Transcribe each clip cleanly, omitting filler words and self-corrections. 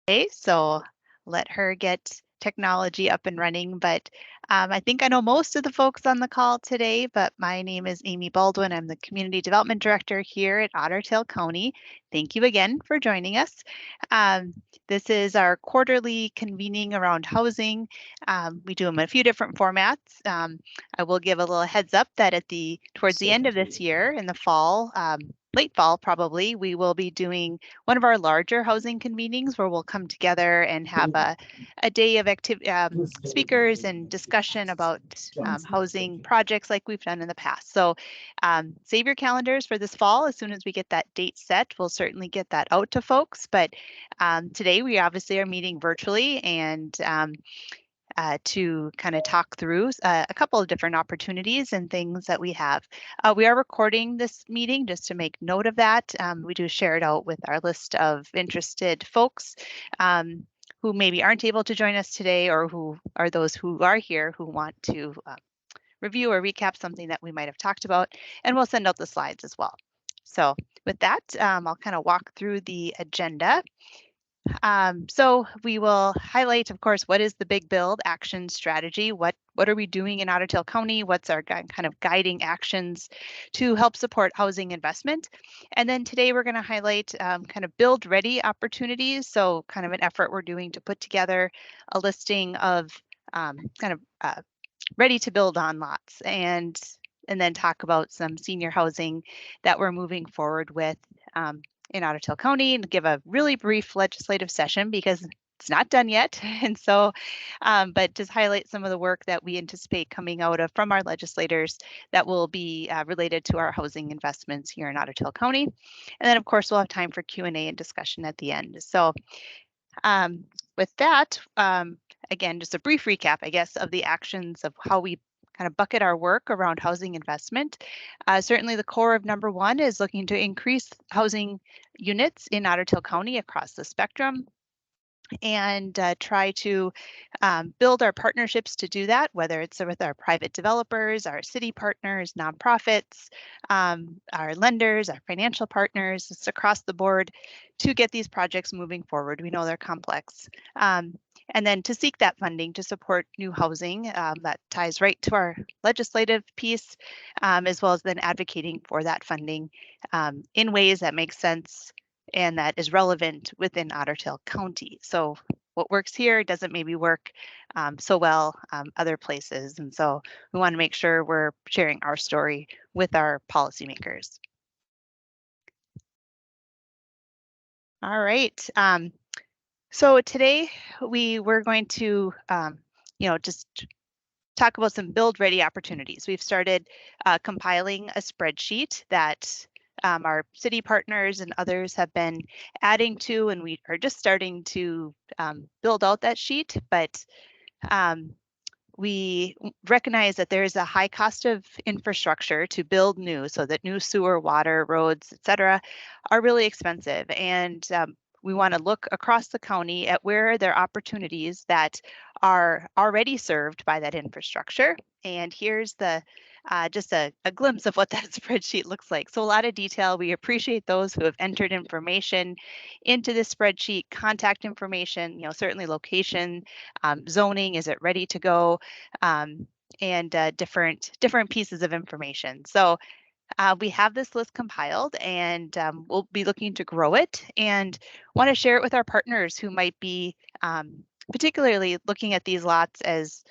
Okay, so let her get technology up and running. But I think I know most of the folks on the call today, but my name is Amy Baldwin. I'm the Community Development Director here at Ottertail County. Thank you again for joining us. Um, this is our quarterly convening around housing. We do them in a few different formats. I will give a little heads up that towards the end of this year in the fall, late fall probably, we will be doing one of our larger housing convenings where we'll come together and have a day of speakers and discussion about housing projects like we've done in the past. So save your calendars for this fall. As soon as we get that date set, we'll certainly get that out to folks. But today we obviously are meeting virtually and to kind of talk through a couple of different opportunities and things that we have. We are recording this meeting just to make note of that. We do share it out with our list of interested folks who maybe aren't able to join us today, or who are those who are here who want to review or recap something that we might have talked about, and we'll send out the slides as well. So with that, I'll kind of walk through the agenda. So we will highlight, of course, what is the Big Build action strategy? What are we doing in Ottertail County? What's our kind of guiding actions to help support housing investment? And then today we're going to highlight kind of build ready opportunities. So kind of an effort we're doing to put together a listing of kind of ready to build on lots, and then talk about some senior housing that we're moving forward with in Ottertail County, and give a really brief legislative session because it's not done yet. And so, but just highlight some of the work that we anticipate coming out of from our legislators that will be related to our housing investments here in Ottertail County. And then of course, we'll have time for Q&A and discussion at the end. So with that, again, just a brief recap, I guess, of the actions of how we kind of bucket our work around housing investment. Certainly the core of number one is looking to increase housing units in Ottertail County across the spectrum, and try to build our partnerships to do that, whether it's with our private developers, our city partners, nonprofits, our lenders, our financial partners. It's across the board to get these projects moving forward. We know they're complex. And then to seek that funding to support new housing that ties right to our legislative piece, as well as then advocating for that funding in ways that make sense and that is relevant within Ottertail County. So what works here doesn't maybe work so well other places. And so we want to make sure we're sharing our story with our policymakers. All right. So today we're going to, just talk about some build ready opportunities. We've started compiling a spreadsheet that our city partners and others have been adding to, and we are just starting to build out that sheet. But we recognize that there is a high cost of infrastructure to build new, so that new sewer, water, roads, et cetera, are really expensive. And we want to look across the county at where there are opportunities that are already served by that infrastructure. And here's the just a glimpse of what that spreadsheet looks like. So a lot of detail. We appreciate those who have entered information into this spreadsheet, contact information, certainly location, zoning, is it ready to go, and different pieces of information. So we have this list compiled, and we'll be looking to grow it and want to share it with our partners who might be particularly looking at these lots as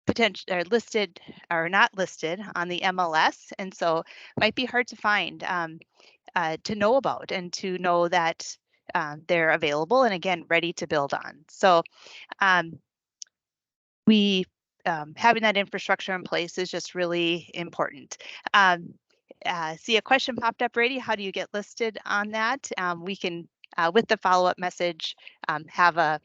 potential or listed or not listed on the MLS, and so might be hard to find to know about, and to know that they're available and again ready to build on. So we having that infrastructure in place is just really important. See a question popped up, Brady. How do you get listed on that? We can, with the follow-up message, have a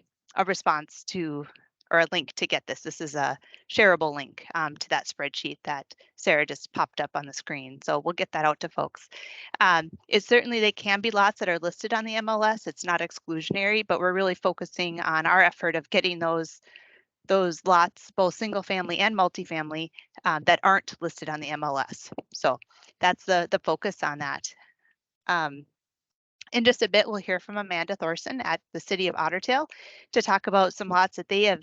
response to, or a link to get this. This is a shareable link to that spreadsheet that Sarah just popped up on the screen. So we'll get that out to folks. It's certainly, they can be lots that are listed on the MLS. It's not exclusionary, but we're really focusing on our effort of getting those lots, both single family and multifamily, that aren't listed on the MLS. So that's the focus on that. In just a bit, we'll hear from Amanda Thorson at the City of Ottertail to talk about some lots that they have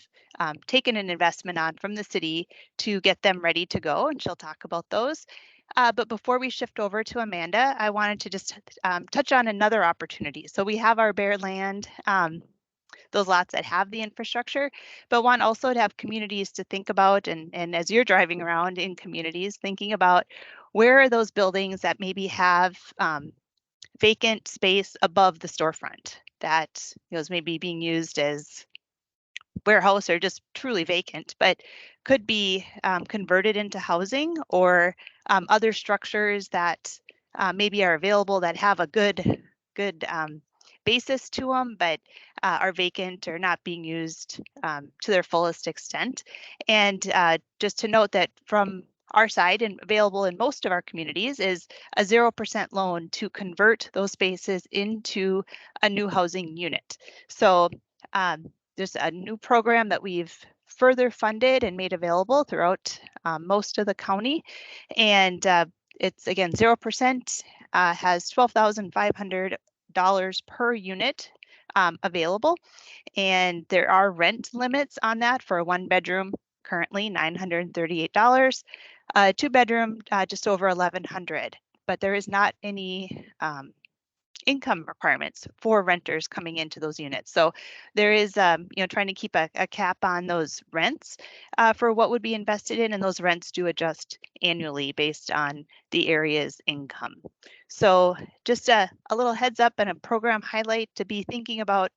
taken an investment on from the city to get them ready to go, and she'll talk about those. But before we shift over to Amanda, I wanted to just touch on another opportunity. So we have our bare land, those lots that have the infrastructure, but want also to have communities to think about, and as you're driving around in communities, thinking about where are those buildings that maybe have vacant space above the storefront that is maybe being used as warehouse or just truly vacant, but could be converted into housing or other structures that maybe are available that have a good basis to them, but are vacant or not being used to their fullest extent. And just to note that from our side and available in most of our communities is a 0% loan to convert those spaces into a new housing unit. So there's a new program that we've further funded and made available throughout most of the county. And it's again 0%, has $12,500 per unit available. And there are rent limits on that for a 1-bedroom, currently $938, 2-bedroom, just over $1,100. But there is not any income requirements for renters coming into those units. So there is, trying to keep a cap on those rents for what would be invested in, and those rents do adjust annually based on the area's income. So just a little heads up and a program highlight to be thinking about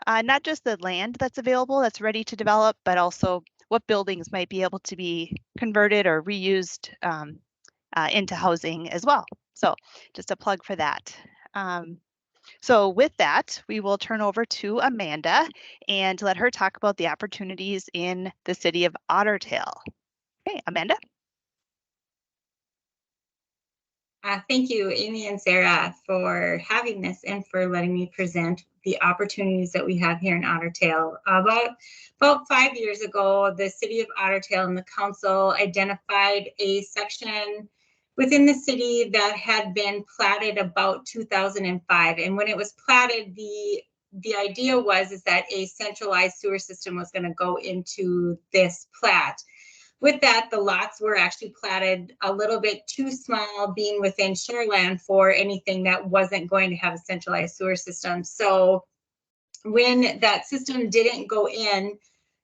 not just the land that's available that's ready to develop, but also what buildings might be able to be converted or reused into housing as well. So just a plug for that. So with that, we will turn over to Amanda and let her talk about the opportunities in the City of Ottertail. Okay, Amanda. Thank you, Amy and Sarah, for having this and for letting me present the opportunities that we have here in Ottertail. About 5 years ago, the City of Ottertail and the council identified a section within the city that had been platted about 2005. And when it was platted, the idea was that a centralized sewer system was going to go into this plat. With that, the lots were actually platted a little bit too small, being within shoreland for anything that wasn't going to have a centralized sewer system. So when that system didn't go in,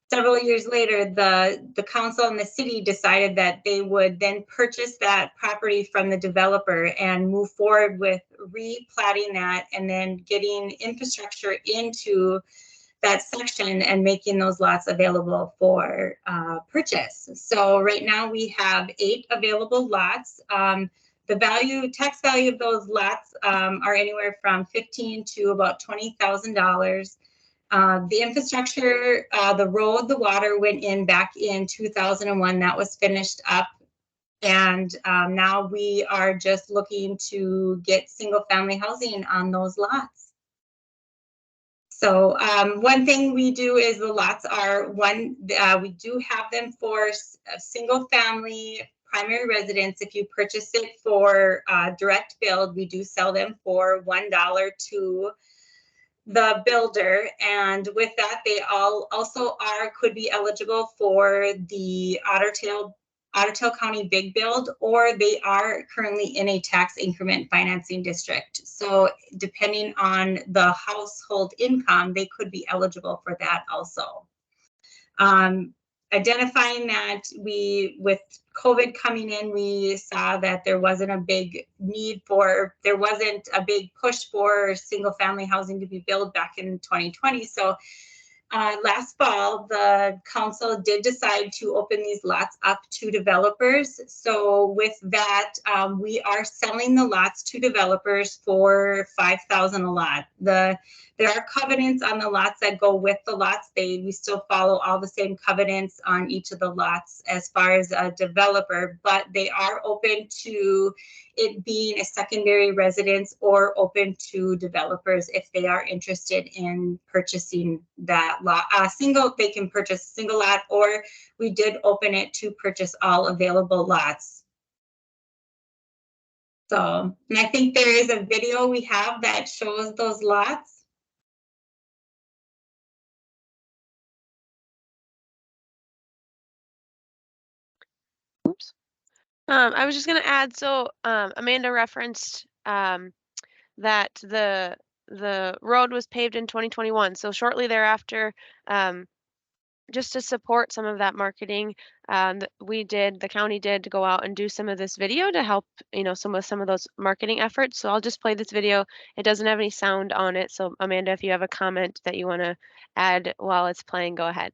several years later, the council and the city decided that they would then purchase that property from the developer and move forward with replatting that and then getting infrastructure into that section and making those lots available for purchase. So right now we have 8 available lots. The tax value of those lots are anywhere from $15,000 to about $20,000. The infrastructure, the road, the water went in back in 2001. That was finished up. And now we are just looking to get single family housing on those lots. So one thing we do is the lots are we do have them for a single family primary residence. If you purchase it for direct build, we do sell them for $1 to the builder, and with that they all also could be eligible for the Ottertail County Big Build, or they are currently in a tax increment financing district. So depending on the household income, they could be eligible for that also. Identifying that with COVID coming in, we saw that there wasn't a big push for single family housing to be built back in 2020. So last fall, the council did decide to open these lots up to developers. So with that, we are selling the lots to developers for $5,000 a lot. There are covenants on the lots that go with the lots. We still follow all the same covenants on each of the lots as far as a developer, but they are open to it being a secondary residence or open to developers if they are interested in purchasing that lot. They can purchase a single lot, or we did open it to purchase all available lots. So, and I think there is a video we have that shows those lots. Oops. I was just going to add, so Amanda referenced that the road was paved in 2021. So shortly thereafter, just to support some of that marketing, the county did go out and do some of this video to help, some of those marketing efforts. So I'll just play this video. It doesn't have any sound on it. So Amanda, if you have a comment that you want to add while it's playing, go ahead.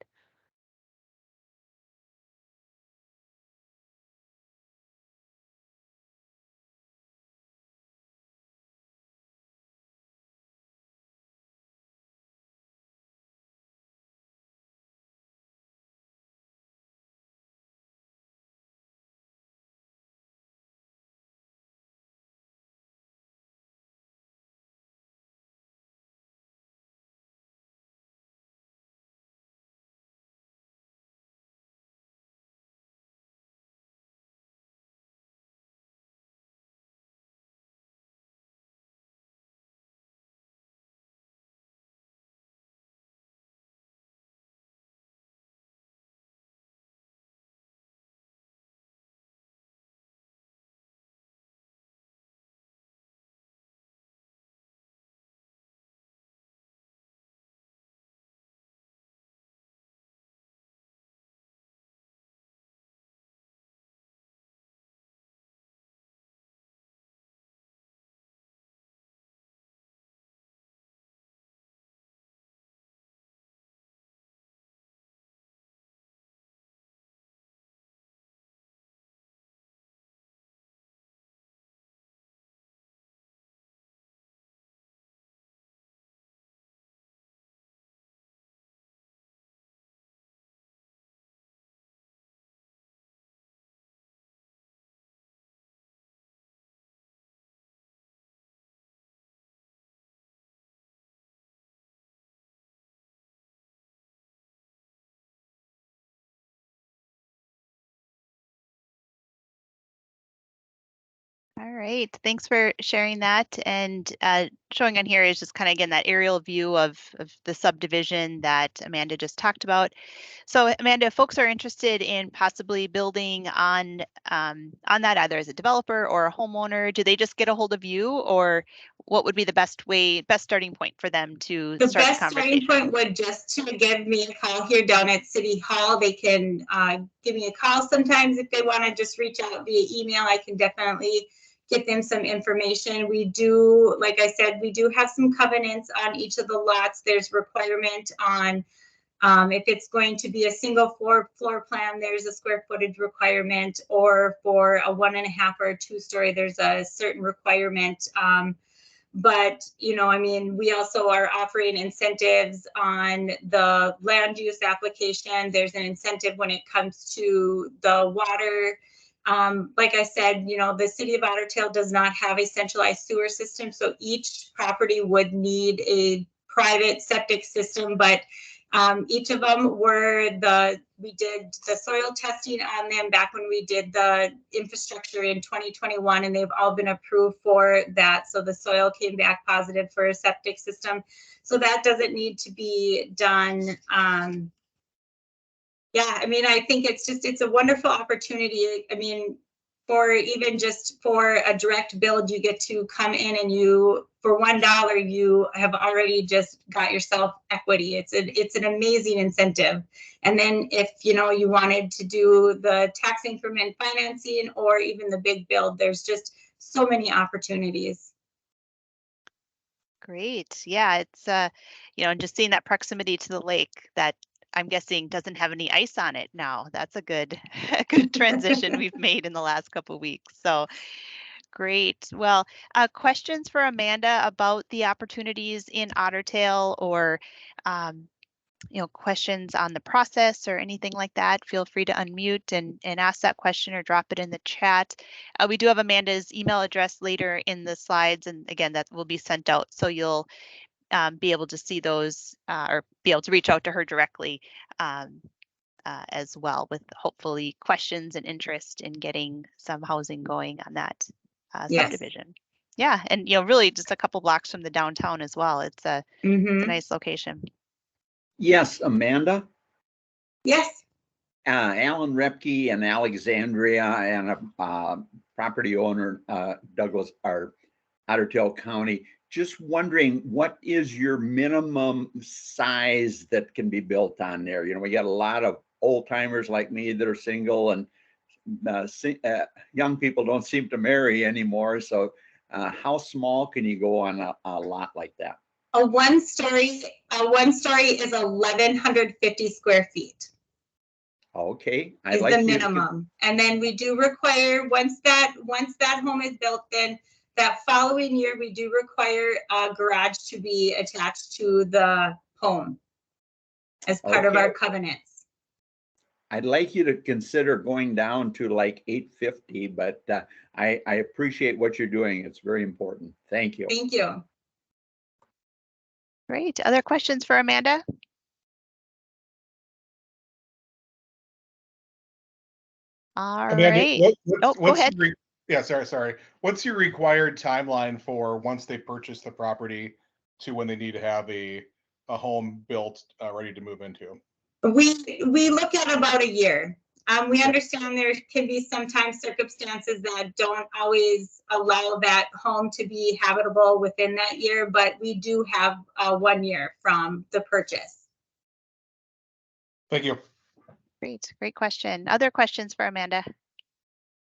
All right, thanks for sharing that. And showing on here is just kind of, again, that aerial view of the subdivision that Amanda just talked about. So Amanda, if folks are interested in possibly building on that, either as a developer or a homeowner, do they just get a hold of you, or what would be the best starting point for them to The start the best conversation? starting point would just to give me a call here down at City Hall. They can give me a call sometimes if they want to just reach out via email. I can definitely get them some information. We do, like I said, we do have some covenants on each of the lots. There's requirement on if it's going to be a single floor plan, there's a square footage requirement, or for a 1.5 or a 2-story, there's a certain requirement. But, I mean, we also are offering incentives on the land use application. There's an incentive when it comes to the water. Like I said, the City of Ottertail does not have a centralized sewer system, so each property would need a private septic system, but each of them we did the soil testing on them back when we did the infrastructure in 2021, and they've all been approved for that. So the soil came back positive for a septic system. So that doesn't need to be done. Yeah, I mean, I think it's a wonderful opportunity. I mean, for even just for a direct build, you get to come in and for $1, you have already just got yourself equity. It's an amazing incentive. And then if, you wanted to do the tax increment financing or even the big build, there's just so many opportunities. Great. Yeah, it's and just seeing that proximity to the lake that I'm guessing doesn't have any ice on it now. That's a good a good transition we've made in the last couple of weeks. So great. Well, questions for Amanda about the opportunities in Ottertail, or questions on the process or anything like that, feel free to unmute and ask that question or drop it in the chat. We do have Amanda's email address later in the slides, and again, that will be sent out. So you'll be able to see those or be able to reach out to her directly as well, with hopefully questions and interest in getting some housing going on that. Yes. subdivision. Yeah, and really just a couple blocks from the downtown as well. It's a nice location. Yes, Amanda. Yes. Alan Repke and Alexandria and a property owner, Douglas, or Ottertail County. Just wondering, what is your minimum size that can be built on there? We got a lot of old timers like me that are single, and young people don't seem to marry anymore. So how small can you go on a lot like that? A one story is 1,150 square feet. Okay, Is the minimum. And then we do require, once that home is built, then that following year, we do require a garage to be attached to the home as part of our covenants. I'd like you to consider going down to like 850, but I appreciate what you're doing. It's very important. Thank you. Thank you. Great. Other questions for Amanda? All Amanda, right. Go ahead. Yeah, sorry. What's your required timeline for once they purchase the property to when they need to have a home built ready to move into? We look at about a year. We understand there can be sometimes circumstances that don't always allow that home to be habitable within that year, but we do have 1 year from the purchase. Thank you. Great question. Other questions for Amanda?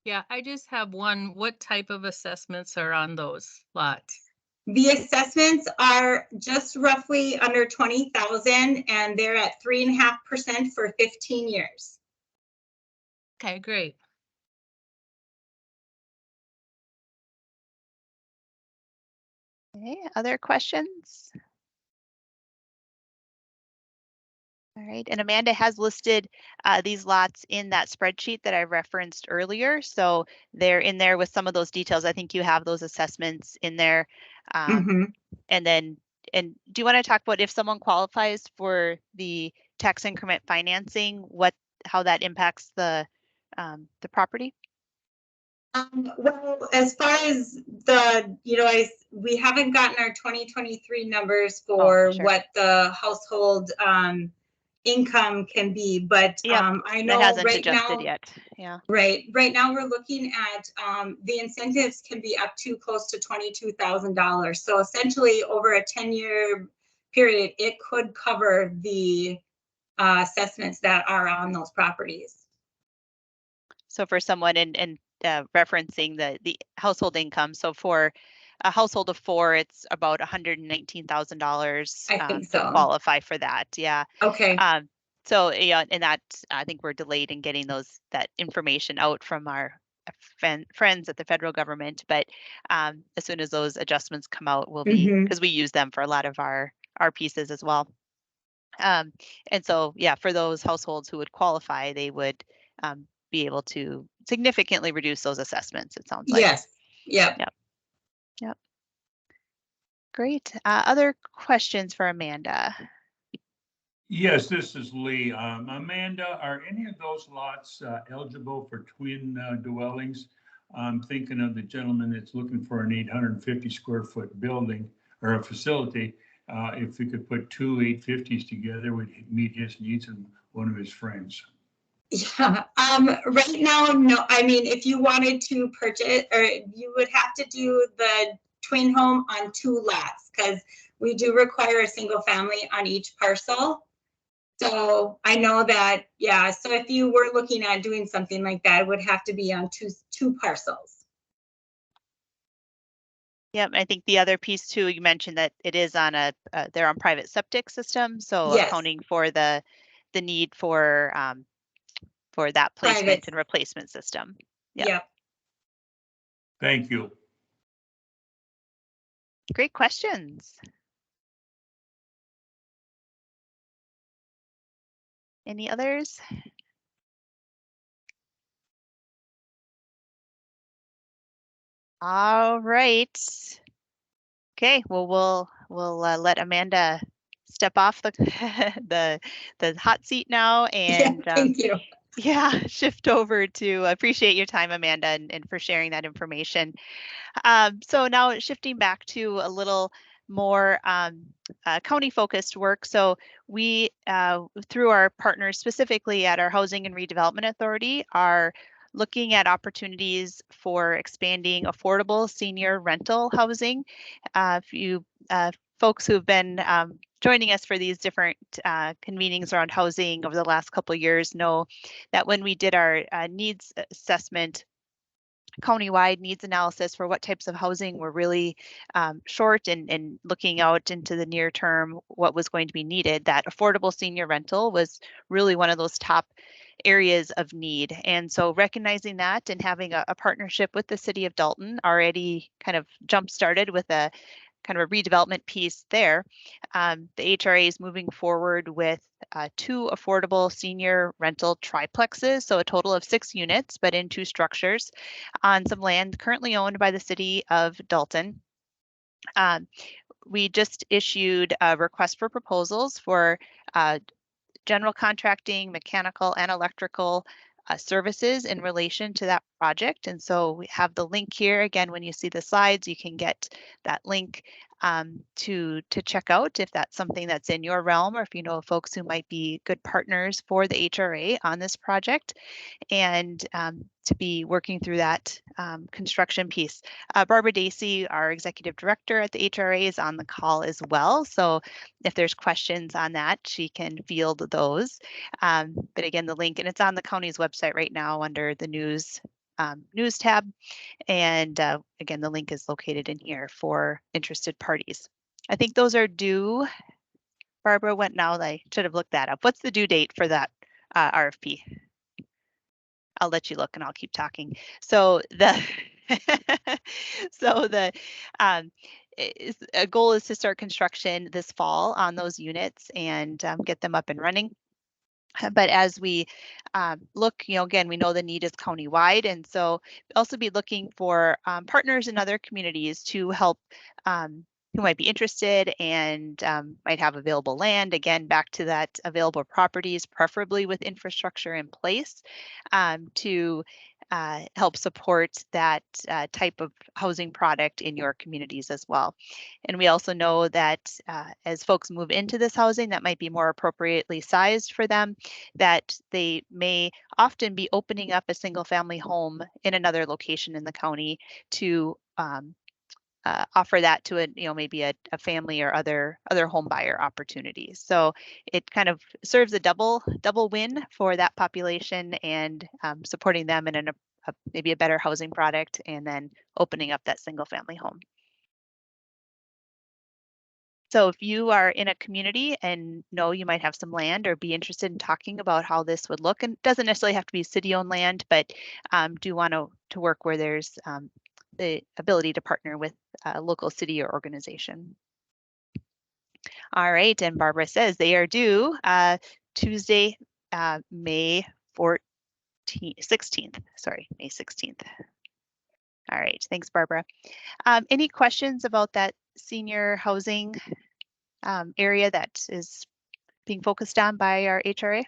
Yeah, I just have one. What type of assessments are on those lots? The assessments are just roughly under 20,000, and they're at 3.5% for 15 years. Okay, great. Okay, other questions? All right, and Amanda has listed these lots in that spreadsheet that I referenced earlier. So they're in there with some of those details. I think you have those assessments in there. And do you want to talk about if someone qualifies for the tax increment financing, how that impacts the property? Well, as far as we haven't gotten our 2023 numbers for what the household income can be, but I know that hasn't right adjusted now yet. Yeah. Right now we're looking at the incentives can be up to close to $22,000. So essentially over a 10-year period, it could cover the assessments that are on those properties. So for someone and referencing the household income, so for a household of 4, it's about $119,000 to qualify for that. Yeah. Okay. So and that I think we're delayed in getting that information out from our friends at the federal government, but as soon as those adjustments come out, we'll be, because we use them for a lot of our pieces as well. And so yeah, for those households who would qualify, they would be able to significantly reduce those assessments, it sounds like. Yes. Yep. Great. Other questions for Amanda? Yes, this is Lee. Amanda, are any of those lots eligible for twin dwellings? I'm thinking of the gentleman that's looking for an 850 square foot building or a facility. If we could put two 850s together, would meet his needs and one of his friends. Yeah. Right now, no. I mean, if you wanted to purchase, or you would have to do the twin home on 2 lots, because we do require a single family on each parcel. So I know that, yeah. So if you were looking at doing something like that, it would have to be on two parcels. Yep, I think the other piece too, you mentioned that it is on they're on private septic system, so yes. Accounting for the need for that placement private and replacement system. Yep. Thank you. Great questions. Any others? All right. Okay, well, we'll let Amanda step off the the hot seat now, and thank you. shift over to appreciate your time, Amanda, and for sharing that information. So now shifting back to a little more county-focused work. So we, through our partners, specifically at our Housing and Redevelopment Authority, are looking at opportunities for expanding affordable senior rental housing. If you folks who've been joining us for these different convenings around housing over the last couple of years know that when we did our needs assessment, countywide needs analysis for what types of housing were really short and looking out into the near term, what was going to be needed, that affordable senior rental was really one of those top areas of need. And so recognizing that and having a partnership with the City of Dalton already kind of jump started with a kind of a redevelopment piece there. The HRA is moving forward with 2 affordable senior rental triplexes, so a total of 6 units, but in 2 structures on some land currently owned by the City of Dalton. We just issued a request for proposals for general contracting, mechanical, and electrical services in relation to that project. And so we have the link here. Again, when you see the slides, you can get that link to check out if that's something that's in your realm, or if you know of folks who might be good partners for the HRA on this project, and to be working through that construction piece. Barbara Dacey, our executive director at the HRA, is on the call as well. So if there's questions on that, she can field those. But again, the link, and it's on the county's website right now under the news tab. And again, the link is located in here for interested parties. I think those are due. Barbara went now. I should have looked that up. What's the due date for that RFP? I'll let you look and I'll keep talking. So the a goal is to start construction this fall on those units and get them up and running. But as we look, again, we know the need is countywide, and so also be looking for partners in other communities to help who might be interested and might have available land. Again, back to that available properties, preferably with infrastructure in place to help support that type of housing product in your communities as well. And we also know that as folks move into this housing that might be more appropriately sized for them, that they may often be opening up a single family home in another location in the county to offer that to maybe a family or other home buyer opportunities. So it kind of serves a double win for that population, and supporting them in maybe a better housing product, and then opening up that single family home. So if you are in a community and know you might have some land or be interested in talking about how this would look, and it doesn't necessarily have to be city-owned land, but do want to work where there's the ability to partner with a local city or organization. All right, and Barbara says they are due Tuesday, May 16th. Sorry, May 16th. All right, thanks, Barbara. Any questions about that senior housing area that is being focused on by our HRA?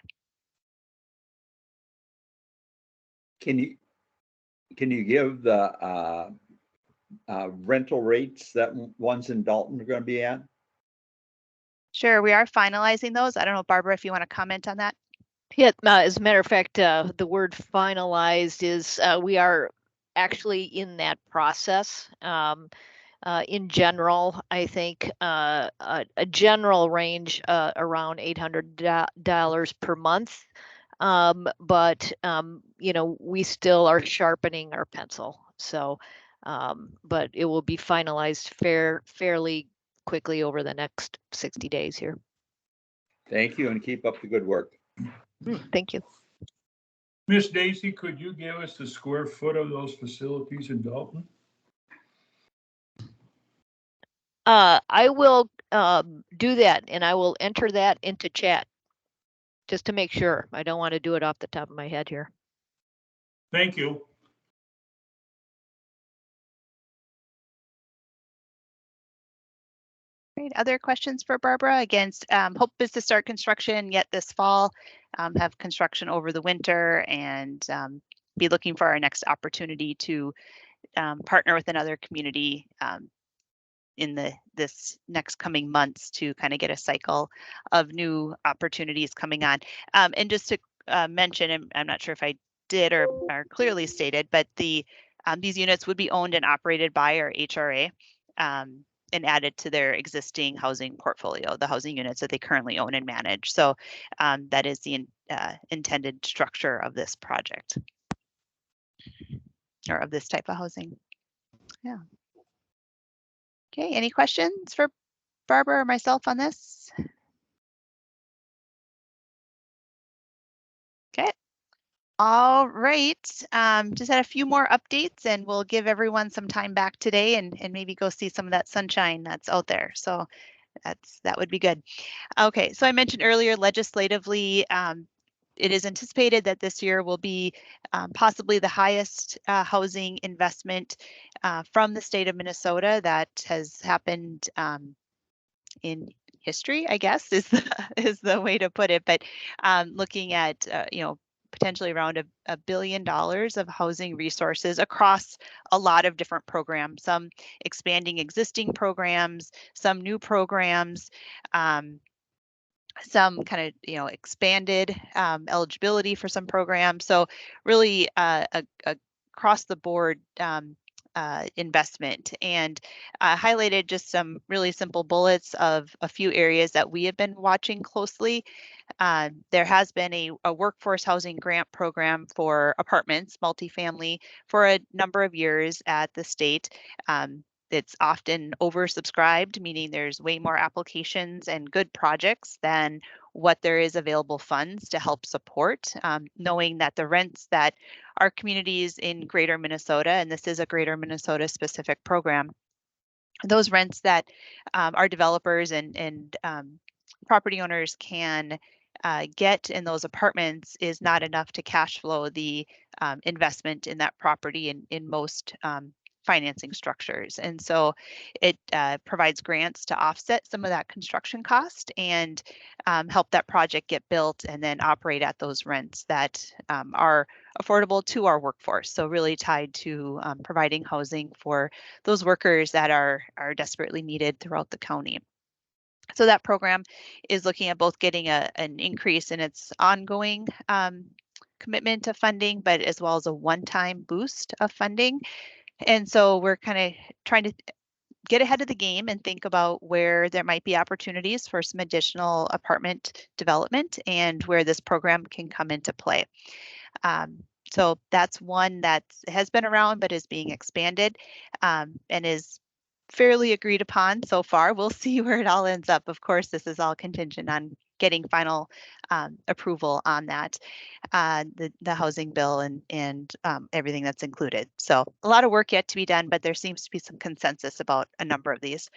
Can you give the rental rates that ones in Dalton are going to be at? Sure, we are finalizing those. I don't know, Barbara, if you want to comment on that. Yeah, as a matter of fact, the word finalized is we are actually in that process. In general, I think a general range around $800 per month. But we still are sharpening our pencil. So, but it will be finalized fairly quickly over the next 60 days here. Thank you, and keep up the good work. Thank you. Miss Daisy, could you give us the square foot of those facilities in Dalton? I will do that, and I will enter that into chat just to make sure. I don't want to do it off the top of my head here. Thank you. right, other questions for Barbara? Again, hope is to start construction yet this fall, have construction over the winter, and be looking for our next opportunity to partner with another community in this next coming months to kind of get a cycle of new opportunities coming on. And just to mention, and I'm not sure if I did or clearly stated, but these units would be owned and operated by our HRA and added to their existing housing portfolio, the housing units that they currently own and manage. So that is the intended structure of this project or of this type of housing. Yeah. Okay, any questions for Barbara or myself on this? Okay. All right. Just had a few more updates and we'll give everyone some time back today and maybe go see some of that sunshine that's out there. So that would be good. Okay, so I mentioned earlier legislatively, it is anticipated that this year will be possibly the highest housing investment from the state of Minnesota that has happened in history, I guess, is the way to put it. But looking at potentially around $1 billion of housing resources across a lot of different programs, some expanding existing programs, some new programs, some kind of expanded eligibility for some programs. So really across the board investment, and highlighted just some really simple bullets of a few areas that we have been watching closely. There has been a workforce housing grant program for apartments, multifamily, for a number of years at the state. It's often oversubscribed, meaning there's way more applications and good projects than what there is available funds to help support, knowing that the rents that our communities in Greater Minnesota, and this is a Greater Minnesota specific program, those rents that our developers and property owners can get in those apartments is not enough to cash flow the investment in that property in most financing structures. And so it provides grants to offset some of that construction cost and help that project get built and then operate at those rents that are affordable to our workforce. So really tied to providing housing for those workers that are desperately needed throughout the county. So that program is looking at both getting an increase in its ongoing commitment to funding, but as well as a one-time boost of funding. And so we're kind of trying to get ahead of the game and think about where there might be opportunities for some additional apartment development and where this program can come into play. So that's one that has been around but is being expanded and is fairly agreed upon so far. We'll see where it all ends up. Of course, this is all contingent on getting final approval on that, the housing bill and everything that's included. So a lot of work yet to be done, but there seems to be some consensus about a number of these.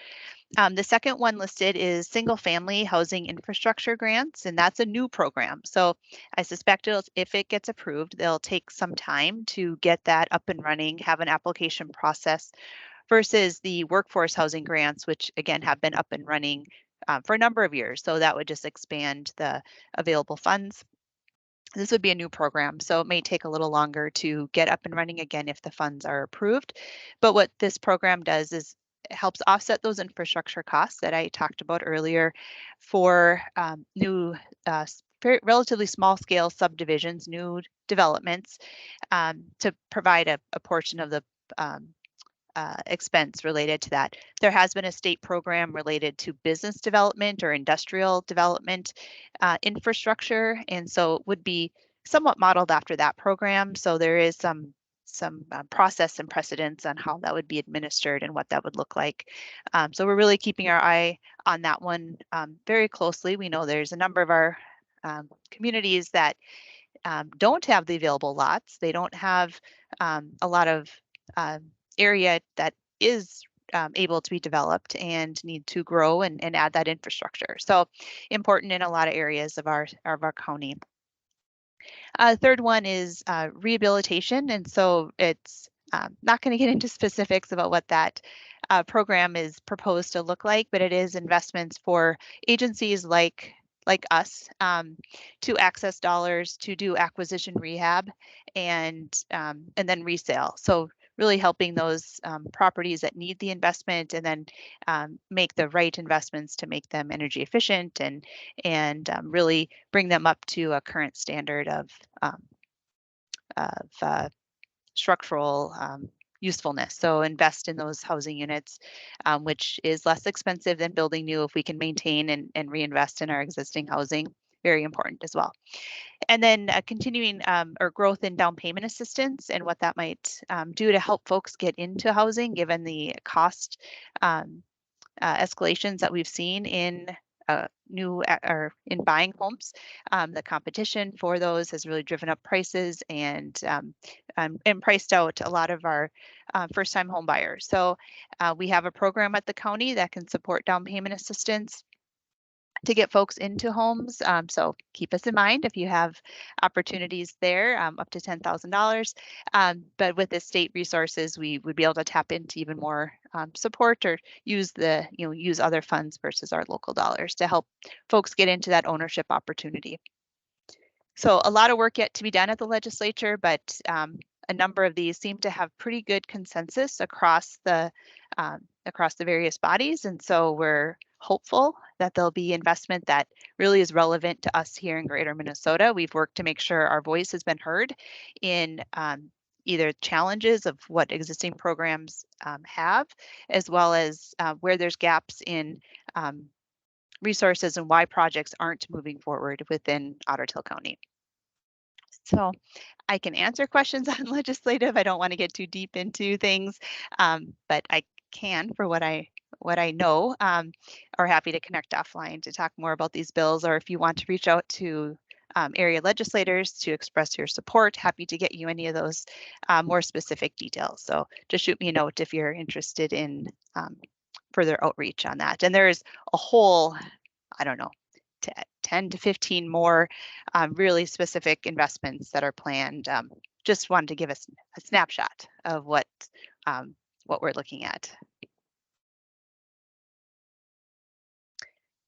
The second one listed is single family housing infrastructure grants, and that's a new program. So I suspect if it gets approved, they'll take some time to get that up and running, have an application process versus the workforce housing grants, which again have been up and running for a number of years. So that would just expand the available funds. This would be a new program, so it may take a little longer to get up and running again if the funds are approved. But what this program does is it helps offset those infrastructure costs that I talked about earlier for new, relatively small scale subdivisions, new developments, to provide a portion of the expense related to that. There has been a state program related to business development or industrial development infrastructure, and so it would be somewhat modeled after that program. So there is some process and precedence on how that would be administered and what that would look like. So we're really keeping our eye on that one very closely. We know there's a number of our communities that don't have the available lots. They don't have a lot of area that is able to be developed and need to grow and add that infrastructure. So important in a lot of areas of our county. Third one is rehabilitation. And so it's not going to get into specifics about what that program is proposed to look like, but it is investments for agencies like us to access dollars to do acquisition rehab and then resale. So really helping those properties that need the investment and then make the right investments to make them energy efficient and really bring them up to a current standard of structural usefulness. So invest in those housing units, which is less expensive than building new if we can maintain and reinvest in our existing housing. Very important as well. And then continuing or growth in down payment assistance and what that might do to help folks get into housing given the cost escalations that we've seen in new or in buying homes. The competition for those has really driven up prices and priced out a lot of our first-time home buyers. So we have a program at the county that can support down payment assistance to get folks into homes. So keep us in mind if you have opportunities there, up to $10,000. But with the state resources, we would be able to tap into even more support or use use other funds versus our local dollars to help folks get into that ownership opportunity. So a lot of work yet to be done at the legislature, but a number of these seem to have pretty good consensus across the various bodies. And so we're hopeful that there'll be investment that really is relevant to us here in Greater Minnesota. We've worked to make sure our voice has been heard in either challenges of what existing programs have, as well as where there's gaps in resources and why projects aren't moving forward within Ottertail County. So I can answer questions on legislative. I don't want to get too deep into things, but I can for what I know, or happy to connect offline to talk more about these bills, or if you want to reach out to area legislators to express your support, happy to get you any of those more specific details. So just shoot me a note if you're interested in further outreach on that. And there's a whole, I don't know, 10 to 15 more really specific investments that are planned. Just wanted to give us a snapshot of what we're looking at.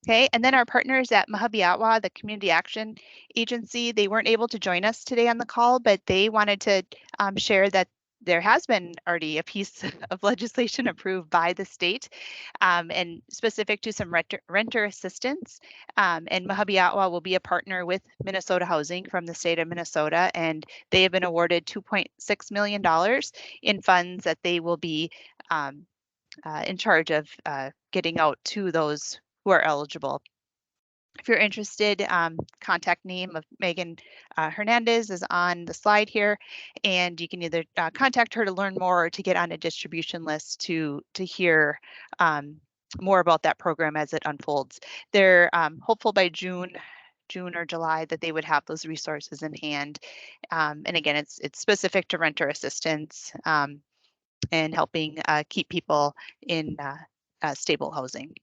Okay, and then our partners at Mahabiatwa, the Community Action Agency, they weren't able to join us today on the call, but they wanted to share that there has been already a piece of legislation approved by the state and specific to some renter assistance. And Mahabiatwa will be a partner with Minnesota Housing from the state of Minnesota, and they have been awarded $2.6 million in funds that they will be in charge of getting out to those who are eligible. If you're interested, contact name of Megan Hernandez is on the slide here, and you can either contact her to learn more or to get on a distribution list to hear more about that program as it unfolds. They're hopeful by June or July that they would have those resources in hand. And again, it's specific to renter assistance and helping keep people in stable housing.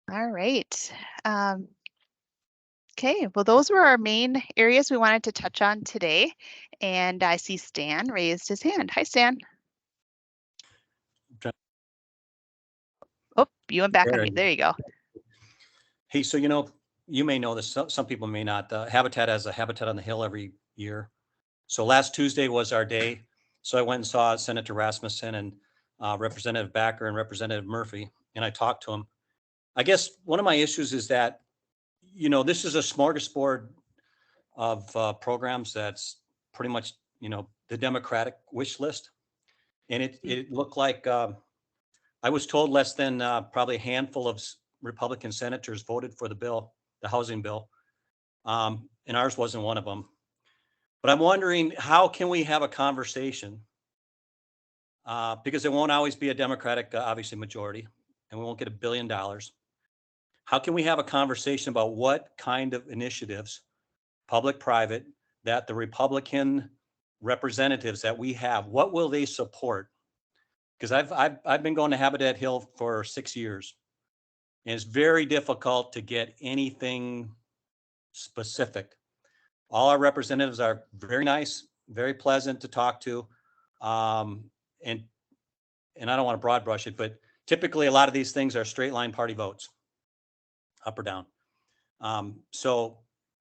All right. Okay, well, those were our main areas we wanted to touch on today. And I see Stan raised his hand. Hi, Stan. Oh, you went back on me. There you go. Hey, so you may know this, some people may not. Habitat has a Habitat on the Hill every year. So last Tuesday was our day. So I went and saw Senator Rasmussen and Representative Backer and Representative Murphy, and I talked to them. I guess one of my issues is that, this is a smorgasbord of programs that's pretty much, the Democratic wish list. And it looked like, I was told less than probably a handful of Republican senators voted for the bill, the housing bill. And ours wasn't one of them. But I'm wondering, how can we have a conversation? Because it won't always be a Democratic, obviously, majority, and we won't get $1 billion. How can we have a conversation about what kind of initiatives, public, private, that the Republican representatives that we have, what will they support? Because I've been going to Habitat Hill for 6 years, and it's very difficult to get anything specific. All our representatives are very nice, very pleasant to talk to, and and I don't want to broad brush it, but typically a lot of these things are straight line party votes, up or down. So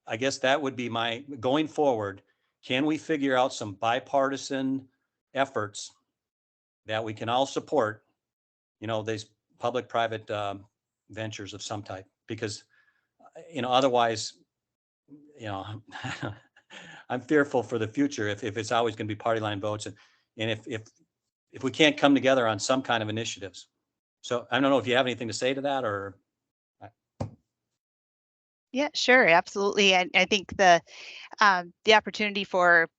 I guess that would be my, going forward, can we figure out some bipartisan efforts that we can all support, you know, these public-private ventures of some type? Because, you know, otherwise, you know, I'm fearful for the future if it's always going to be party line votes, and if we can't come together on some kind of initiatives. So I don't know if you have anything to say to that, or. Yeah, sure, absolutely. I think the opportunity for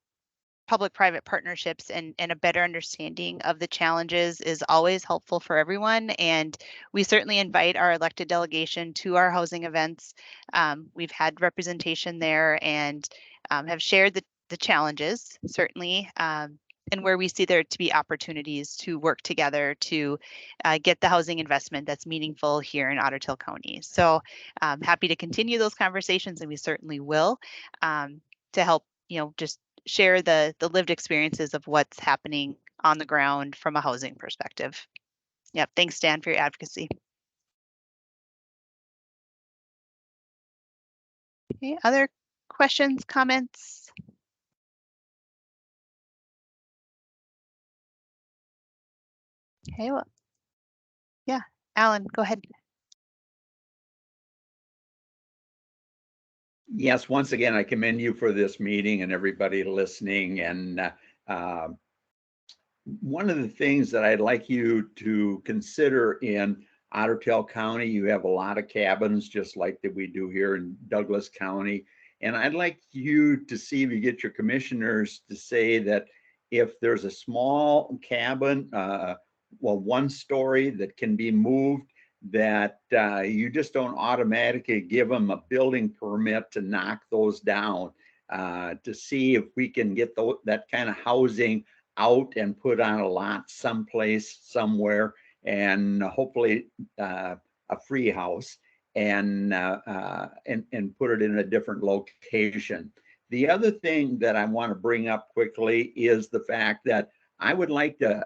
public-private partnerships and a better understanding of the challenges is always helpful for everyone. And we certainly invite our elected delegation to our housing events. We've had representation there and have shared the challenges, certainly, and where we see there to be opportunities to work together to get the housing investment that's meaningful here in Ottertail County. So I'm happy to continue those conversations, and we certainly will, to help, you know, just share the lived experiences of what's happening on the ground from a housing perspective. Yep. Thanks, Dan, for your advocacy. Okay, other questions, comments? Okay, well, yeah, Alan, go ahead. Yes, once again, I commend you for this meeting and everybody listening. And one of the things that I'd like you to consider in Ottertail County, you have a lot of cabins just like that we do here in Douglas County. And I'd like you to see if you get your commissioners to say that if there's a small cabin, well, one story that can be moved, that you just don't automatically give them a building permit to knock those down, to see if we can get that kind of housing out and put on a lot someplace, somewhere, and hopefully a free house, and put it in a different location. The other thing that I want to bring up quickly is the fact that I would like to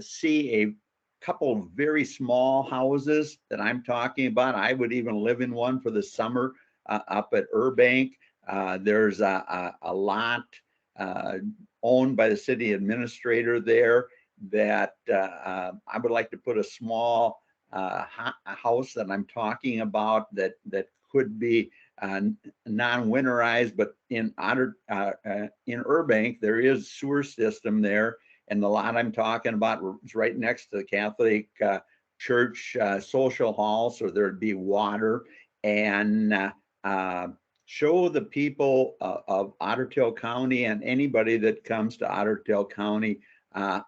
see a couple of very small houses that I'm talking about. I would even live in one for the summer up at Burbank. There's a lot owned by the city administrator there that I would like to put a small house that I'm talking about that could be non-winterized, but in Burbank there is sewer system there, and the lot I'm talking about is right next to the Catholic church social hall, so there'd be water. And show the people of Ottertail County and anybody that comes to Ottertail County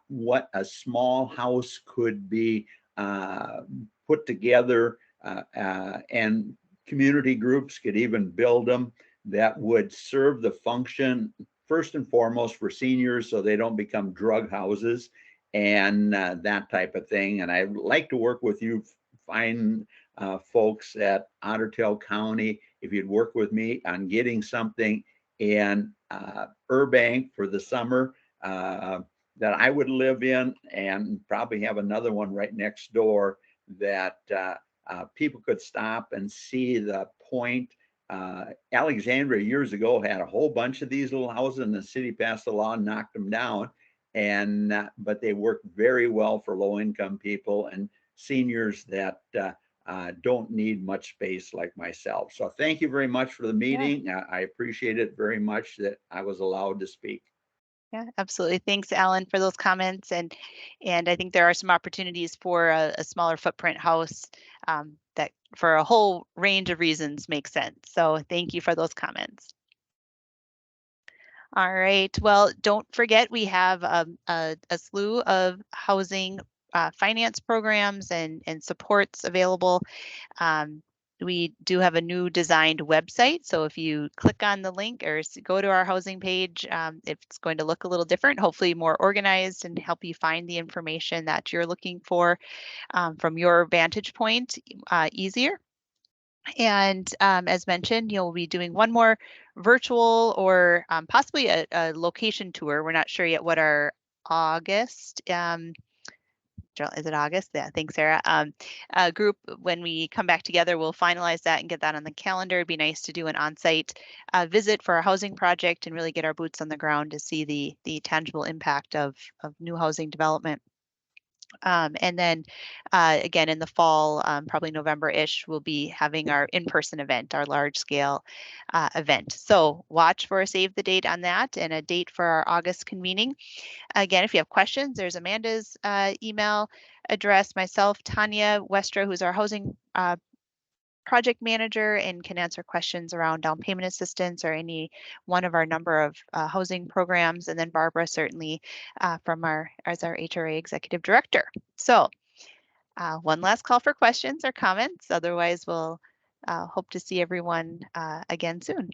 what a small house could be put together, and community groups could even build them that would serve the function first and foremost for seniors so they don't become drug houses and that type of thing. And I'd like to work with you, fine folks at Ottertail County, if you'd work with me on getting something in Burbank for the summer that I would live in, and probably have another one right next door that people could stop and see the point. Alexandria years ago had a whole bunch of these little houses, and the city passed a law and knocked them down. And but they work very well for low-income people and seniors that don't need much space like myself. So thank you very much for the meeting. Yeah. I appreciate it very much that I was allowed to speak. Yeah, absolutely. Thanks, Alan, for those comments. And I think there are some opportunities for a smaller footprint house that for a whole range of reasons make sense. So thank you for those comments. All right. Well, don't forget, we have a slew of housing finance programs and supports available. We do have a new designed website. So if you click on the link or go to our housing page, it's going to look a little different, hopefully more organized, and help you find the information that you're looking for from your vantage point easier. And as mentioned, you'll be doing one more virtual or possibly a location tour. We're not sure yet what our August is it August? Yeah, thanks, Sarah. Group, when we come back together, we'll finalize that and get that on the calendar. It'd be nice to do an on-site visit for a housing project and really get our boots on the ground to see the tangible impact of new housing development. And then again, in the fall, probably November-ish, we'll be having our in-person event, our large-scale event. So watch for a save the date on that and a date for our August convening. Again, if you have questions, there's Amanda's email address, myself, Tanya Westra, who's our housing project manager and can answer questions around down payment assistance or any one of our number of housing programs. And then Barbara certainly as our HRA executive director. So one last call for questions or comments. Otherwise, we'll hope to see everyone again soon.